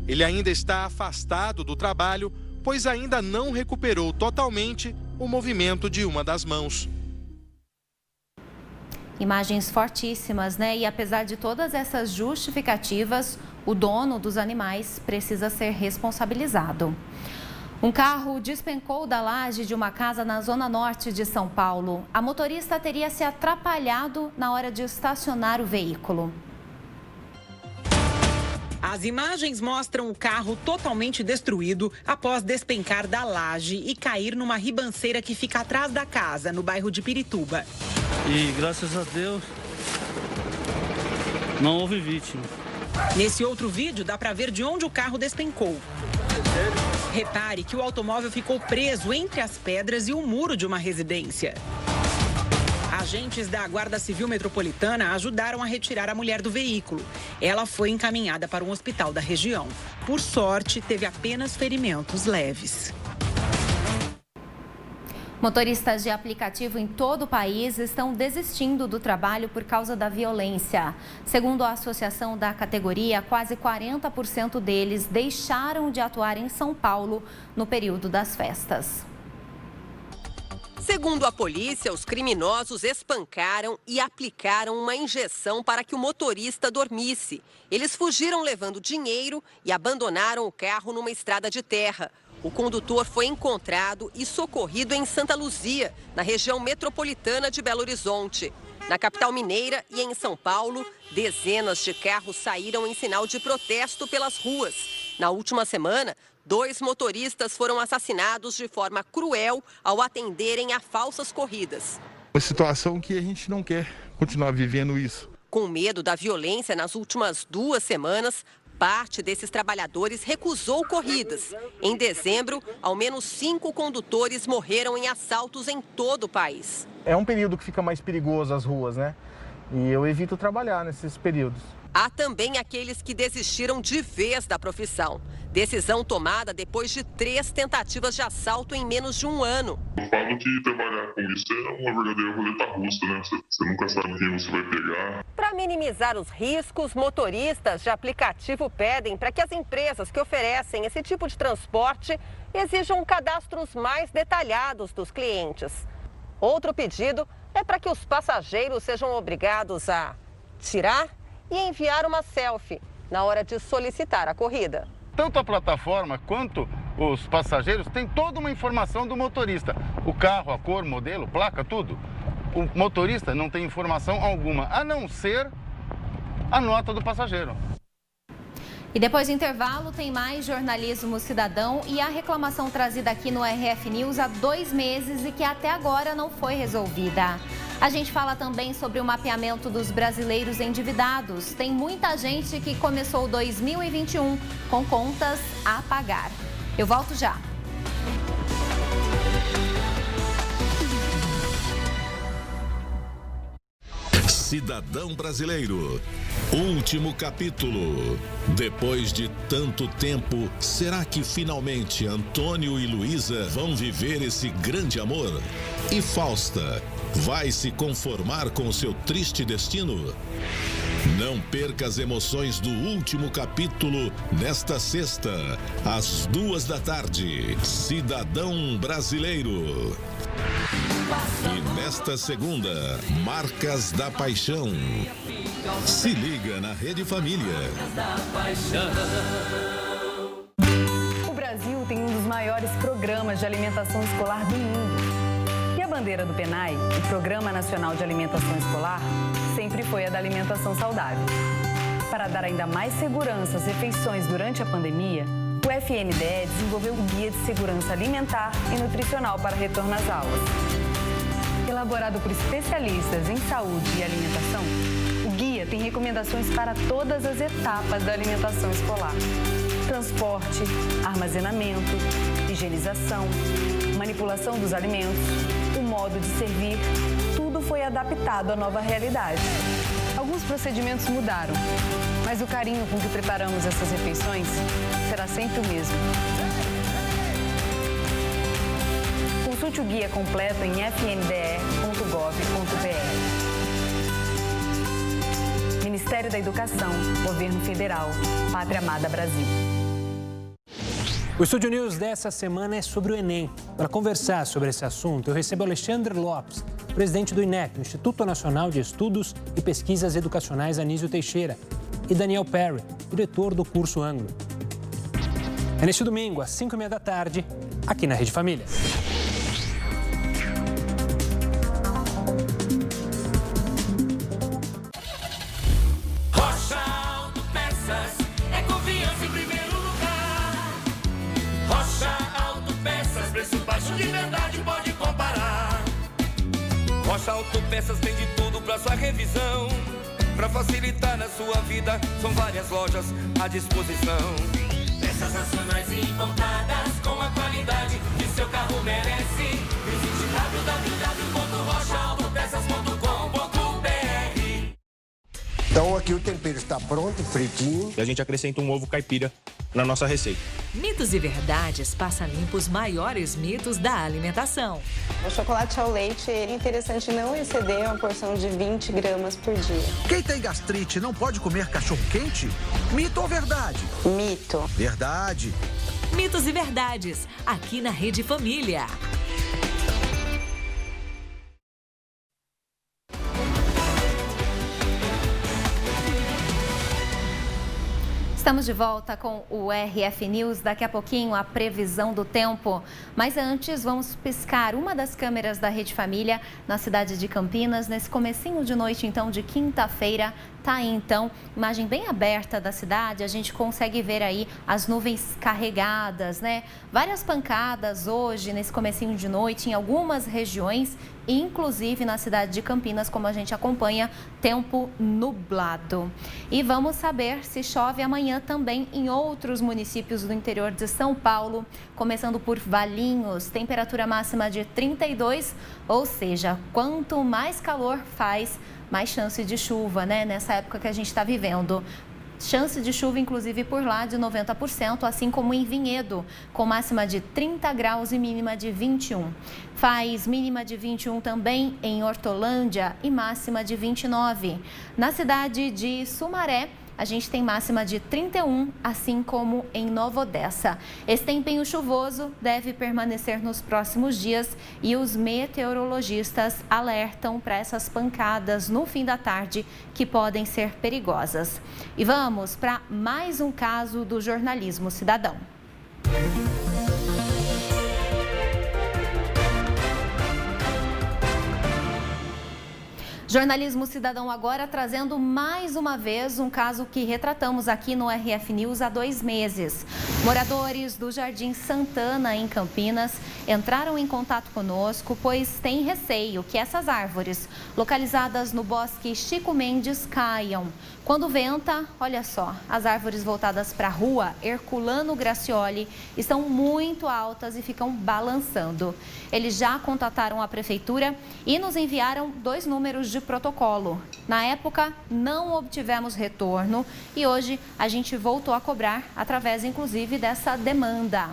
Speaker 20: Ele ainda está afastado do trabalho, pois ainda não recuperou totalmente o movimento de uma das mãos.
Speaker 1: Imagens fortíssimas, né? E apesar de todas essas justificativas, o dono dos animais precisa ser responsabilizado. Um carro despencou da laje de uma casa na zona norte de São Paulo. A motorista teria se atrapalhado na hora de estacionar o veículo.
Speaker 2: As imagens mostram o carro totalmente destruído após despencar da laje e cair numa ribanceira que fica atrás da casa, no bairro de Pirituba.
Speaker 5: E graças a Deus não houve vítima.
Speaker 2: Nesse outro vídeo dá para ver de onde o carro despencou. Repare que o automóvel ficou preso entre as pedras e o muro de uma residência. Agentes da Guarda Civil Metropolitana ajudaram a retirar a mulher do veículo. Ela foi encaminhada para um hospital da região. Por sorte, teve apenas ferimentos leves.
Speaker 1: Motoristas de aplicativo em todo o país estão desistindo do trabalho por causa da violência. Segundo a associação da categoria, quase 40% deles deixaram de atuar em São Paulo no período das festas.
Speaker 6: Segundo a polícia, os criminosos espancaram e aplicaram uma injeção para que o motorista dormisse. Eles fugiram levando dinheiro e abandonaram o carro numa estrada de terra. O condutor foi encontrado e socorrido em Santa Luzia, na região metropolitana de Belo Horizonte. Na capital mineira e em São Paulo, dezenas de carros saíram em sinal de protesto pelas ruas. Na última semana, 2 motoristas foram assassinados de forma cruel ao atenderem a falsas corridas.
Speaker 24: Uma situação que a gente não quer continuar vivendo isso.
Speaker 6: Com medo da violência nas últimas 2 semanas, parte desses trabalhadores recusou corridas. Em dezembro, ao menos 5 condutores morreram em assaltos em todo o país.
Speaker 25: É um período que fica mais perigoso as ruas, né? E eu evito trabalhar nesses períodos.
Speaker 6: Há também aqueles que desistiram de vez da profissão. Decisão tomada depois de 3 tentativas de assalto em menos de 1 ano.
Speaker 26: Eu falo que trabalhar com isso é uma verdadeira roleta russa, né? Você nunca sabe quem você vai pegar.
Speaker 6: Para minimizar os riscos, motoristas de aplicativo pedem para que as empresas que oferecem esse tipo de transporte exijam cadastros mais detalhados dos clientes. Outro pedido é para que os passageiros sejam obrigados a tirar e enviar uma selfie na hora de solicitar a corrida.
Speaker 24: Tanto a plataforma quanto os passageiros têm toda uma informação do motorista. O carro, a cor, modelo, placa, tudo. O motorista não tem informação alguma, a não ser a nota do passageiro.
Speaker 1: E depois do intervalo tem mais jornalismo cidadão e a reclamação trazida aqui no RF News há 2 meses e que até agora não foi resolvida. A gente fala também sobre o mapeamento dos brasileiros endividados. Tem muita gente que começou 2021 com contas a pagar. Eu volto já.
Speaker 11: Cidadão brasileiro, último capítulo. Depois de tanto tempo, será que finalmente Antônio e Luísa vão viver esse grande amor? E Fausta vai se conformar com seu triste destino? Não perca as emoções do último capítulo nesta sexta, às 14h. Cidadão brasileiro. E nesta segunda, Marcas da Paixão. Se liga na Rede Família.
Speaker 27: O Brasil tem um dos maiores programas de alimentação escolar do mundo.
Speaker 3: bandeira do PNAE, o Programa Nacional de Alimentação Escolar, sempre foi a da alimentação saudável. Para dar ainda mais segurança às refeições durante a pandemia, o FNDE desenvolveu um Guia de Segurança Alimentar e Nutricional para retorno às aulas. Elaborado por especialistas em saúde e alimentação, o guia tem recomendações para todas as etapas da alimentação escolar: transporte, armazenamento, higienização, manipulação dos alimentos, o modo de servir, tudo foi adaptado à nova realidade. Alguns procedimentos mudaram, mas o carinho com que preparamos essas refeições será sempre o mesmo. Consulte o guia completo em fnde.gov.br. Ministério da Educação, Governo Federal, Pátria Amada Brasil.
Speaker 7: O Estúdio News dessa semana é sobre o Enem. Para conversar sobre esse assunto, eu recebo Alexandre Lopes, presidente do INEP, o Instituto Nacional de Estudos e Pesquisas Educacionais Anísio Teixeira, e Daniel Perry, diretor do curso Anglo. É neste domingo, às 5h30 da tarde, aqui na Rede Família.
Speaker 8: Rocha Autopeças tem de tudo para sua revisão. Para facilitar na sua vida, são várias lojas à disposição. Peças nacionais e importadas com a qualidade que seu carro merece. Visite www.rochaautopeças.com.br.
Speaker 9: Então aqui o tempero está pronto, fritinho.
Speaker 10: E a gente acrescenta um ovo caipira na nossa receita.
Speaker 12: Mitos e Verdades passa limpo os maiores mitos da alimentação.
Speaker 27: O chocolate ao leite é interessante não exceder uma porção de 20 gramas por dia.
Speaker 28: Quem tem gastrite não pode comer cachorro quente? Mito ou verdade?
Speaker 27: Mito.
Speaker 28: Verdade.
Speaker 12: Mitos e Verdades, aqui na Rede Família.
Speaker 1: Estamos de volta com o RF News. Daqui a pouquinho a previsão do tempo. Mas antes, vamos piscar uma das câmeras da Rede Família na cidade de Campinas. Nesse comecinho de noite, então, de quinta-feira. Tá aí, então, imagem bem aberta da cidade. A gente consegue ver aí as nuvens carregadas, né? Várias pancadas hoje, nesse comecinho de noite, em algumas regiões, inclusive na cidade de Campinas, como a gente acompanha, tempo nublado. E vamos saber se chove amanhã também em outros municípios do interior de São Paulo, começando por Valinhos, temperatura máxima de 32, ou seja, quanto mais calor faz, mais chance de chuva, né? Nessa época que a gente está vivendo. Chance de chuva, inclusive, por lá de 90%, assim como em Vinhedo, com máxima de 30 graus e mínima de 21. Faz mínima de 21 também em Hortolândia e máxima de 29. Na cidade de Sumaré, a gente tem máxima de 31, assim como em Nova Odessa. Esse tempinho chuvoso deve permanecer nos próximos dias e os meteorologistas alertam para essas pancadas no fim da tarde que podem ser perigosas. E vamos para mais um caso do jornalismo cidadão. Jornalismo Cidadão agora trazendo mais uma vez um caso que retratamos aqui no RF News há 2 meses. Moradores do Jardim Santana, em Campinas, entraram em contato conosco, pois têm receio que essas árvores, localizadas no Bosque Chico Mendes, caiam. Quando venta, olha só, as árvores voltadas para a rua Herculano Gracioli estão muito altas e ficam balançando. Eles já contataram a prefeitura e nos enviaram 2 números de protocolo. Na época, não obtivemos retorno e hoje a gente voltou a cobrar através, inclusive, dessa demanda.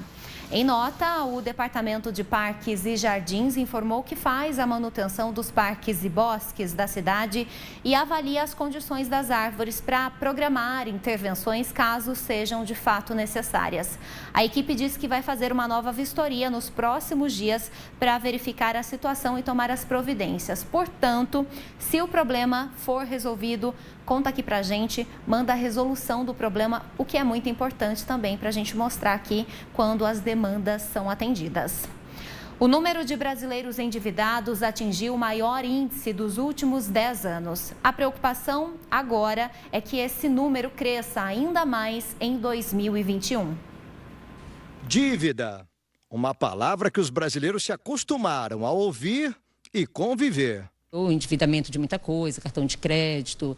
Speaker 1: Em nota, o Departamento de Parques e Jardins informou que faz a manutenção dos parques e bosques da cidade e avalia as condições das árvores para programar intervenções caso sejam de fato necessárias. A equipe diz que vai fazer uma nova vistoria nos próximos dias para verificar a situação e tomar as providências. Portanto, se o problema for resolvido, conta aqui pra gente, manda a resolução do problema, o que é muito importante também para a gente mostrar aqui quando as demandas são atendidas. O número de brasileiros endividados atingiu o maior índice dos últimos 10 anos. A preocupação agora é que esse número cresça ainda mais em 2021.
Speaker 4: Dívida, uma palavra que os brasileiros se acostumaram a ouvir e conviver.
Speaker 13: O endividamento de muita coisa, cartão de crédito,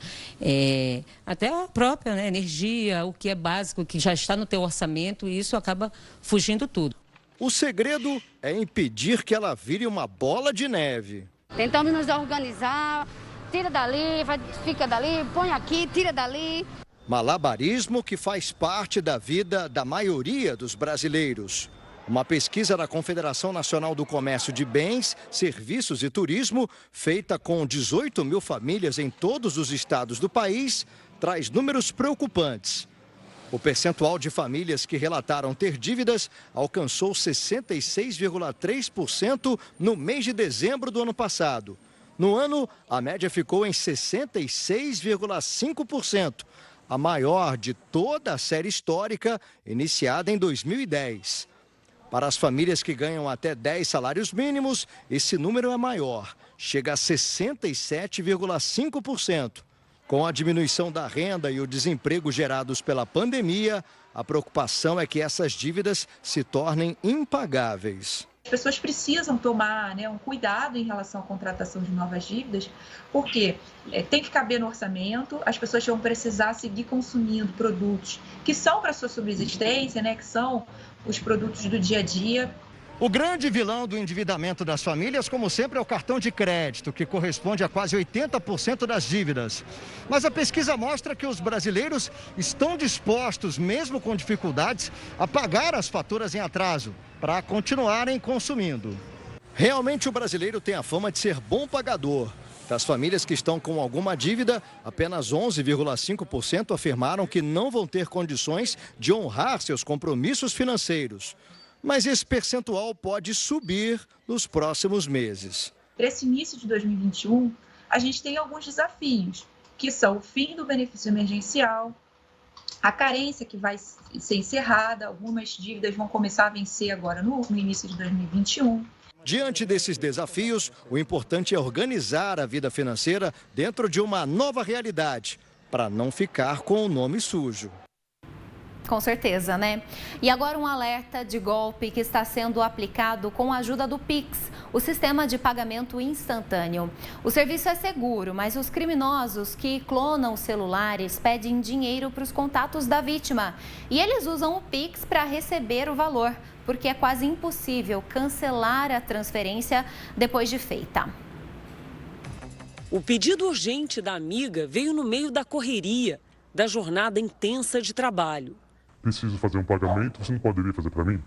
Speaker 13: até a própria energia, o que é básico, que já está no teu orçamento, e isso acaba fugindo tudo.
Speaker 4: O segredo é impedir que ela vire uma bola de neve.
Speaker 14: Tentamos nos organizar, tira dali, fica dali, põe aqui, tira dali.
Speaker 4: Malabarismo que faz parte da vida da maioria dos brasileiros. Uma pesquisa da Confederação Nacional do Comércio de Bens, Serviços e Turismo, feita com 18 mil famílias em todos os estados do país, traz números preocupantes. O percentual de famílias que relataram ter dívidas alcançou 66,3% no mês de dezembro do ano passado. No ano, a média ficou em 66,5%, a maior de toda a série histórica, iniciada em 2010. Para as famílias que ganham até 10 salários mínimos, esse número é maior, chega a 67,5%. Com a diminuição da renda e o desemprego gerados pela pandemia, a preocupação é que essas dívidas se tornem impagáveis.
Speaker 15: As pessoas precisam tomar um cuidado em relação à contratação de novas dívidas, porque tem que caber no orçamento, as pessoas vão precisar seguir consumindo produtos que são para sua subsistência, que são os produtos do dia a dia.
Speaker 4: O grande vilão do endividamento das famílias, como sempre, é o cartão de crédito, que corresponde a quase 80% das dívidas. Mas a pesquisa mostra que os brasileiros estão dispostos, mesmo com dificuldades, a pagar as faturas em atraso, para continuarem consumindo. Realmente o brasileiro tem a fama de ser bom pagador. Das famílias que estão com alguma dívida, apenas 11,5% afirmaram que não vão ter condições de honrar seus compromissos financeiros. Mas esse percentual pode subir nos próximos meses.
Speaker 15: Para esse início de 2021, a gente tem alguns desafios, que são o fim do benefício emergencial, a carência que vai ser encerrada, algumas dívidas vão começar a vencer agora no início de 2021.
Speaker 4: Diante desses desafios, o importante é organizar a vida financeira dentro de uma nova realidade, para não ficar com o nome sujo.
Speaker 1: Com certeza, né? E agora um alerta de golpe que está sendo aplicado com a ajuda do Pix, o sistema de pagamento instantâneo. O serviço é seguro, mas os criminosos que clonam celulares pedem dinheiro para os contatos da vítima. E eles usam o Pix para receber o valor, porque é quase impossível cancelar a transferência depois de feita.
Speaker 16: O pedido urgente da amiga veio no meio da correria, da jornada intensa de trabalho.
Speaker 26: Preciso fazer um pagamento, você não poderia fazer para mim?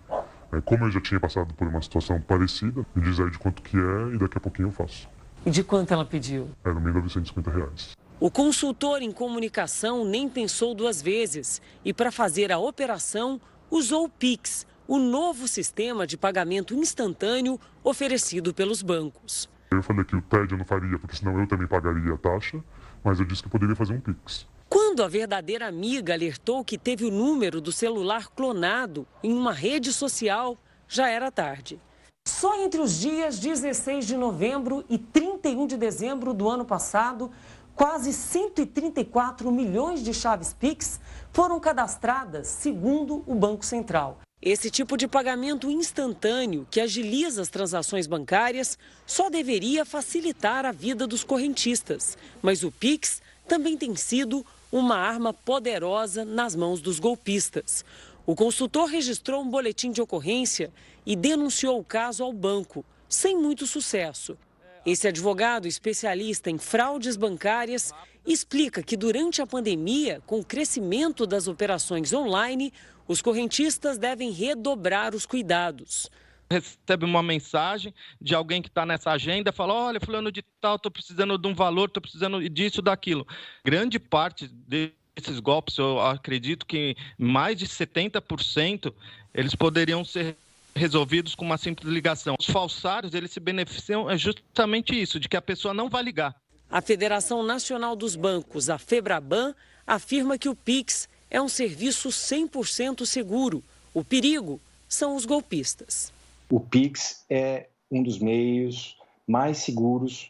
Speaker 26: Como eu já tinha passado por uma situação parecida, me diz aí de quanto que é e daqui a pouquinho eu faço.
Speaker 16: E de quanto ela pediu?
Speaker 26: Era R$1.950.
Speaker 16: O consultor em comunicação nem pensou duas vezes e, para fazer a operação, usou o Pix, o novo sistema de pagamento instantâneo oferecido pelos bancos.
Speaker 26: Eu falei que o TED eu não faria, porque senão eu também pagaria a taxa, mas eu disse que eu poderia fazer um Pix.
Speaker 16: Quando a verdadeira amiga alertou que teve o número do celular clonado em uma rede social, já era tarde. Só entre os dias 16 de novembro e 31 de dezembro do ano passado, quase 134 milhões de chaves Pix foram cadastradas, segundo o Banco Central. Esse tipo de pagamento instantâneo, que agiliza as transações bancárias, só deveria facilitar a vida dos correntistas. Mas o Pix também tem sido uma arma poderosa nas mãos dos golpistas. O consultor registrou um boletim de ocorrência e denunciou o caso ao banco, sem muito sucesso. Esse advogado especialista em fraudes bancárias explica que durante a pandemia, com o crescimento das operações online, os correntistas devem redobrar os cuidados.
Speaker 24: Recebe uma mensagem de alguém que está nessa agenda, fala, olha, fulano de tal, estou precisando de um valor, estou precisando disso, daquilo. Grande parte desses golpes, eu acredito que mais de 70%, eles poderiam ser resolvidos com uma simples ligação. Os falsários, eles se beneficiam justamente isso, de que a pessoa não vai ligar.
Speaker 16: A Federação Nacional dos Bancos, a FEBRABAN, afirma que o Pix é um serviço 100% seguro. O perigo são os golpistas.
Speaker 5: O Pix é um dos meios mais seguros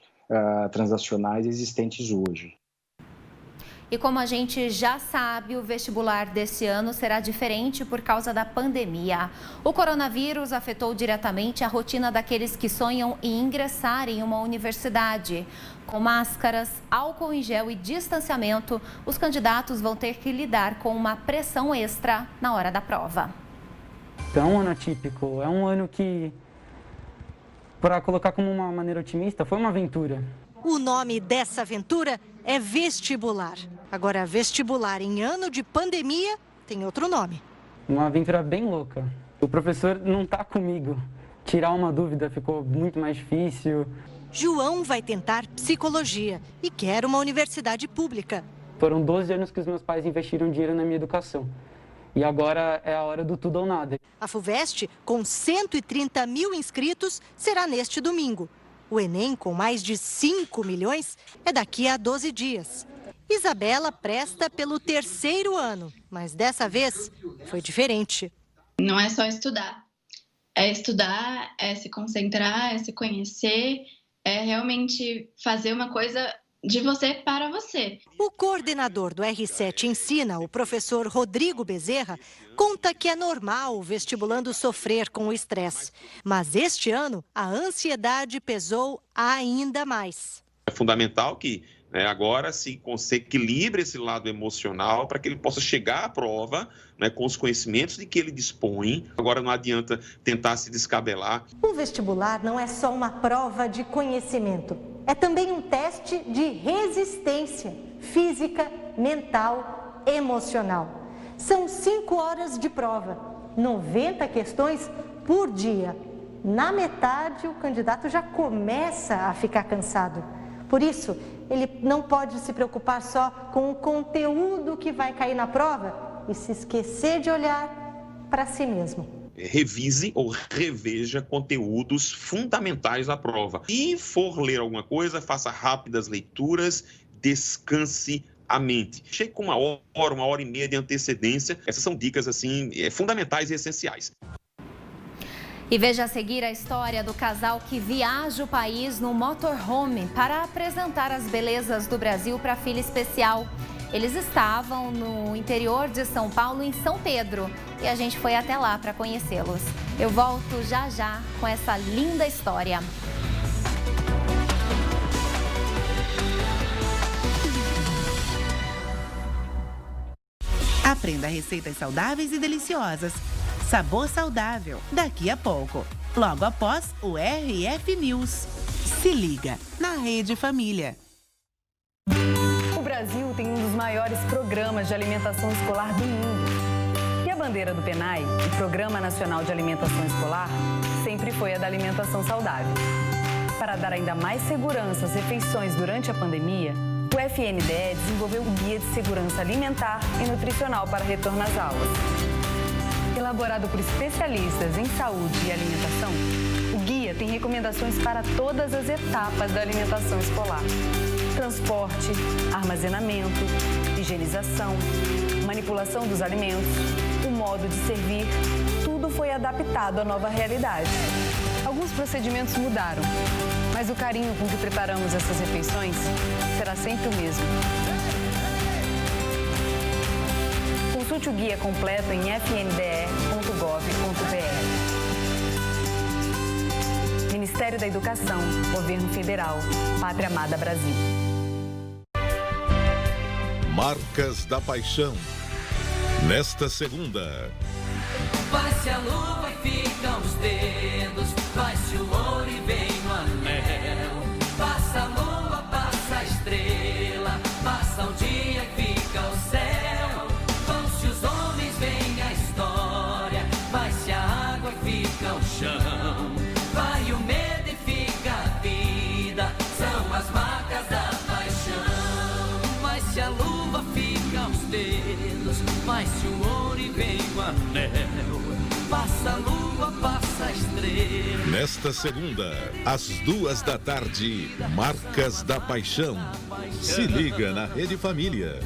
Speaker 5: transacionais existentes hoje.
Speaker 1: E como a gente já sabe, o vestibular desse ano será diferente por causa da pandemia. O coronavírus afetou diretamente a rotina daqueles que sonham em ingressar em uma universidade. Com máscaras, álcool em gel e distanciamento, os candidatos vão ter que lidar com uma pressão extra na hora da prova.
Speaker 17: É um ano atípico, é um ano que, para colocar como uma maneira otimista, foi uma aventura.
Speaker 18: O nome dessa aventura é vestibular. Agora, vestibular em ano de pandemia tem outro nome.
Speaker 17: Uma aventura bem louca. O professor não está comigo. Tirar uma dúvida ficou muito mais difícil.
Speaker 18: João vai tentar psicologia e quer uma universidade pública.
Speaker 17: Foram 12 anos que os meus pais investiram dinheiro na minha educação. E agora é a hora do tudo ou nada.
Speaker 18: A FUVEST, com 130 mil inscritos, será neste domingo. O Enem, com mais de 5 milhões, é daqui a 12 dias. Isabela presta pelo 3º ano, mas dessa vez foi diferente.
Speaker 19: Não é só estudar. É estudar, é se concentrar, é se conhecer, é realmente fazer uma coisa de você para você.
Speaker 18: O coordenador do R7 Ensina, o professor Rodrigo Bezerra, conta que é normal o vestibulando sofrer com o estresse. Mas este ano, a ansiedade pesou ainda mais.
Speaker 20: É fundamental que agora se equilibre esse lado emocional para que ele possa chegar à prova com os conhecimentos de que ele dispõe. Agora não adianta tentar se descabelar.
Speaker 18: O vestibular não é só uma prova de conhecimento. É também um teste de resistência física, mental, emocional. São 5 horas de prova, 90 questões por dia. Na metade, o candidato já começa a ficar cansado. Por isso, ele não pode se preocupar só com o conteúdo que vai cair na prova e se esquecer de olhar para si mesmo.
Speaker 20: Revise ou reveja conteúdos fundamentais da prova. Se for ler alguma coisa, faça rápidas leituras, descanse a mente. Chegue com uma hora e meia de antecedência. Essas são dicas assim fundamentais e essenciais.
Speaker 1: E veja a seguir a história do casal que viaja o país no motorhome para apresentar as belezas do Brasil para a filha especial. Eles estavam no interior de São Paulo, em São Pedro, e a gente foi até lá para conhecê-los. Eu volto já já com essa linda história.
Speaker 21: Aprenda receitas saudáveis e deliciosas. Sabor saudável, daqui a pouco. Logo após o RF News. Se liga na Rede Família.
Speaker 3: O Brasil tem um dos maiores programas de alimentação escolar do mundo. E a bandeira do PNAE, o Programa Nacional de Alimentação Escolar, sempre foi a da alimentação saudável. Para dar ainda mais segurança às refeições durante a pandemia, o FNDE desenvolveu um guia de segurança alimentar e nutricional para retorno às aulas. Elaborado por especialistas em saúde e alimentação, o guia tem recomendações para todas as etapas da alimentação escolar. Transporte, armazenamento, higienização, manipulação dos alimentos, o modo de servir, tudo foi adaptado à nova realidade. Alguns procedimentos mudaram, mas o carinho com que preparamos essas refeições será sempre o mesmo. Consulte o guia completo em fnde.gov.br. Ministério da Educação, Governo Federal, Pátria Amada Brasil.
Speaker 11: Marcas da Paixão. Nesta segunda.
Speaker 8: Vai-se a lua e ficam os dedos, vai-se o ouro e vem o anel. Passa a lua, passa a estrela, passa o dia e fica o céu. Vão-se os homens, vem a história, vai-se a água e fica o chão. Vai o medo e fica a vida, são as marcas da paixão. Vai-se a lua, fica os dedos, vai-se o ouro e vem o anel. Passa a lua, passa a estrela.
Speaker 11: Nesta segunda, às 14h, Marcas da Paixão. Se liga na Rede Família.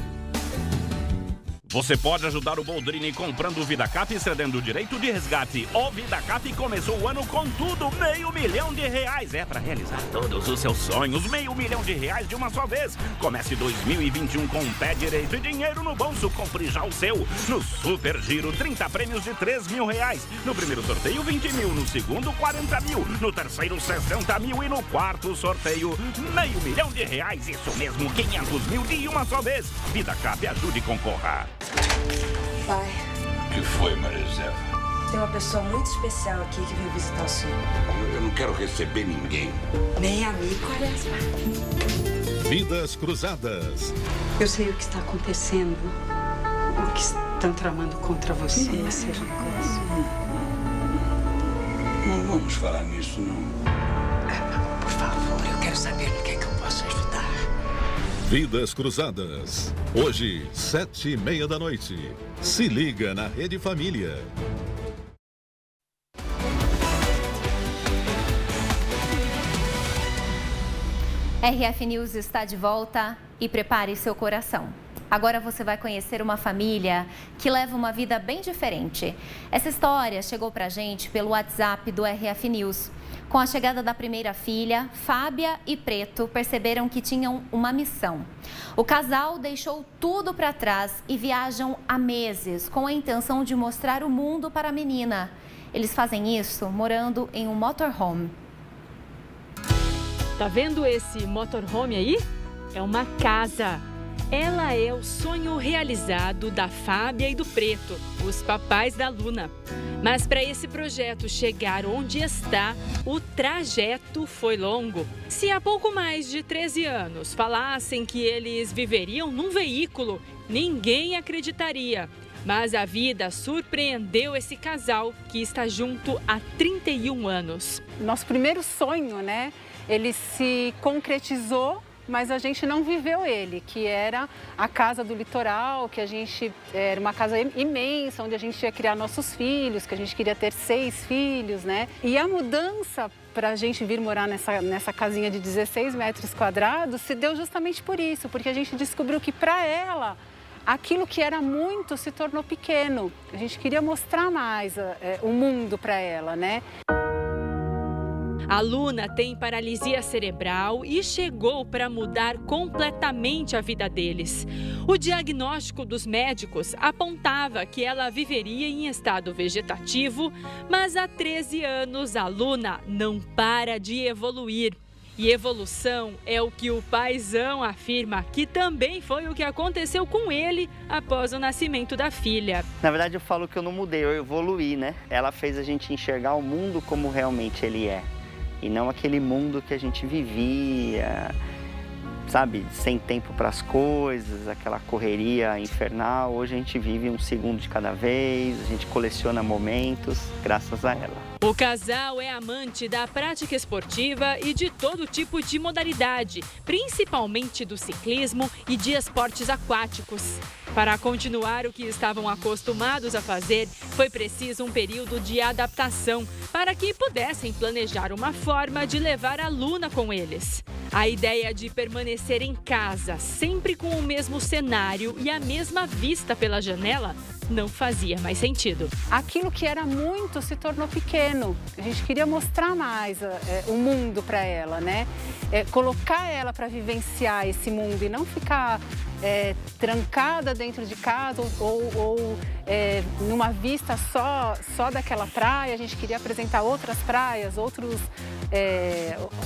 Speaker 2: Você pode ajudar o Boldrini comprando o VidaCap e cedendo o direito de resgate. O VidaCap começou o ano com tudo, R$500 mil. É para realizar todos os seus sonhos, R$500 mil de uma só vez. Comece 2021 com um pé direito e dinheiro no bolso. Compre já o seu. No Super Giro, 30 prêmios de R$3 mil. No primeiro sorteio, 20 mil. No segundo, 40 mil. No terceiro, 60 mil. E no quarto sorteio, R$500 mil. Isso mesmo, 500 mil de uma só vez. VidaCap, ajude e concorra.
Speaker 6: Pai.
Speaker 7: O que foi, Maria José?
Speaker 6: Tem uma pessoa muito especial aqui que veio visitar o senhor.
Speaker 7: Eu não quero receber ninguém.
Speaker 6: Nem amigo, aliás.
Speaker 11: Vidas Cruzadas.
Speaker 6: Eu sei o que está acontecendo. O que estão tramando contra você, seja coisa.
Speaker 7: Não vamos falar nisso, não.
Speaker 6: Por favor, eu quero saber no que é que eu posso ajudar.
Speaker 11: Vidas Cruzadas. Hoje, 7h30 da noite. Se liga na Rede Família.
Speaker 1: RF News está de volta e prepare seu coração. Agora você vai conhecer uma família que leva uma vida bem diferente. Essa história chegou pra gente pelo WhatsApp do RF News. Com a chegada da primeira filha, Fábia e Preto perceberam que tinham uma missão. O casal deixou tudo para trás e viajam há meses com a intenção de mostrar o mundo para a menina. Eles fazem isso morando em um motorhome.
Speaker 9: Tá vendo esse motorhome aí? É uma casa. Ela é o sonho realizado da Fábia e do Preto, os papais da Luna. Mas para esse projeto chegar onde está, o trajeto foi longo. Se há pouco mais de 13 anos falassem que eles viveriam num veículo, ninguém acreditaria. Mas a vida surpreendeu esse casal que está junto há 31 anos.
Speaker 10: Nosso primeiro sonho, né? Ele se concretizou, mas a gente não viveu ele, que era a casa do litoral, que a gente era uma casa imensa, onde a gente ia criar nossos filhos, que a gente queria ter 6 filhos, né? E a mudança para a gente vir morar nessa casinha de 16 metros quadrados se deu justamente por isso, porque a gente descobriu que para ela, aquilo que era muito se tornou pequeno. A gente queria mostrar mais o mundo para ela, né?
Speaker 9: A Luna tem paralisia cerebral e chegou para mudar completamente a vida deles. O diagnóstico dos médicos apontava que ela viveria em estado vegetativo, mas há 13 anos a Luna não para de evoluir. E evolução é o que o paizão afirma que também foi o que aconteceu com ele após o nascimento da filha.
Speaker 22: Na verdade, eu falo que eu não mudei, eu evoluí, né? Ela fez a gente enxergar o mundo como realmente ele é. E não aquele mundo que a gente vivia, sabe, sem tempo para as coisas, aquela correria infernal. Hoje a gente vive um segundo de cada vez, a gente coleciona momentos graças a ela.
Speaker 9: O casal é amante da prática esportiva e de todo tipo de modalidade, principalmente do ciclismo e de esportes aquáticos. Para continuar o que estavam acostumados a fazer, foi preciso um período de adaptação para que pudessem planejar uma forma de levar a Luna com eles. A ideia de permanecer em casa, sempre com o mesmo cenário e a mesma vista pela janela, não fazia mais sentido.
Speaker 10: Aquilo que era muito se tornou pequeno. A gente queria mostrar mais o mundo para ela, né? Colocar ela para vivenciar esse mundo e não ficar trancada dentro de casa ou numa vista só daquela praia. A gente queria apresentar outras praias,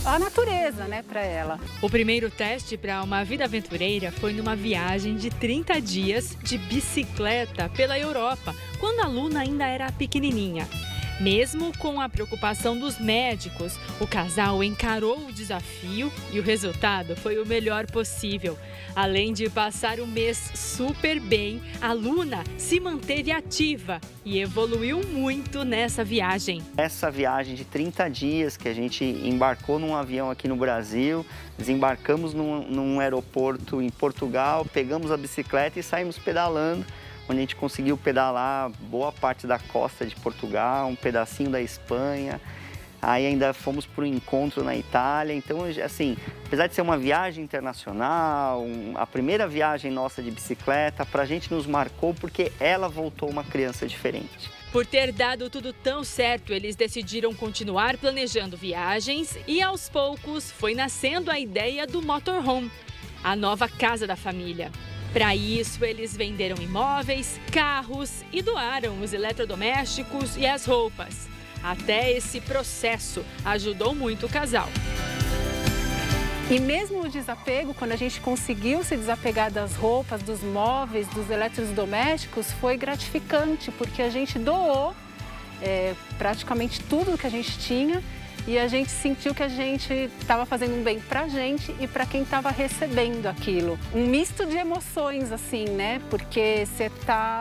Speaker 10: a natureza, né, para ela.
Speaker 9: O primeiro teste para uma vida aventureira foi numa viagem de 30 dias de bicicleta pela Europa, quando a Luna ainda era pequenininha. Mesmo com a preocupação dos médicos, o casal encarou o desafio e o resultado foi o melhor possível. Além de passar o mês super bem, a Luna se manteve ativa e evoluiu muito nessa viagem.
Speaker 22: Essa viagem de 30 dias que a gente embarcou num avião aqui no Brasil, desembarcamos num aeroporto em Portugal, pegamos a bicicleta e saímos pedalando, onde a gente conseguiu pedalar boa parte da costa de Portugal, um pedacinho da Espanha. Aí ainda fomos para um encontro na Itália. Então, assim, apesar de ser uma viagem internacional, a primeira viagem nossa de bicicleta, para a gente nos marcou porque ela voltou uma criança diferente.
Speaker 9: Por ter dado tudo tão certo, eles decidiram continuar planejando viagens e, aos poucos, foi nascendo a ideia do motorhome, a nova casa da família. Para isso, eles venderam imóveis, carros e doaram os eletrodomésticos e as roupas. Até esse processo ajudou muito o casal.
Speaker 10: E mesmo o desapego, quando a gente conseguiu se desapegar das roupas, dos móveis, dos eletrodomésticos, foi gratificante, porque a gente doou praticamente tudo que a gente tinha e a gente sentiu que a gente estava fazendo um bem para a gente e para quem estava recebendo aquilo. Um misto de emoções, assim, né? Porque você está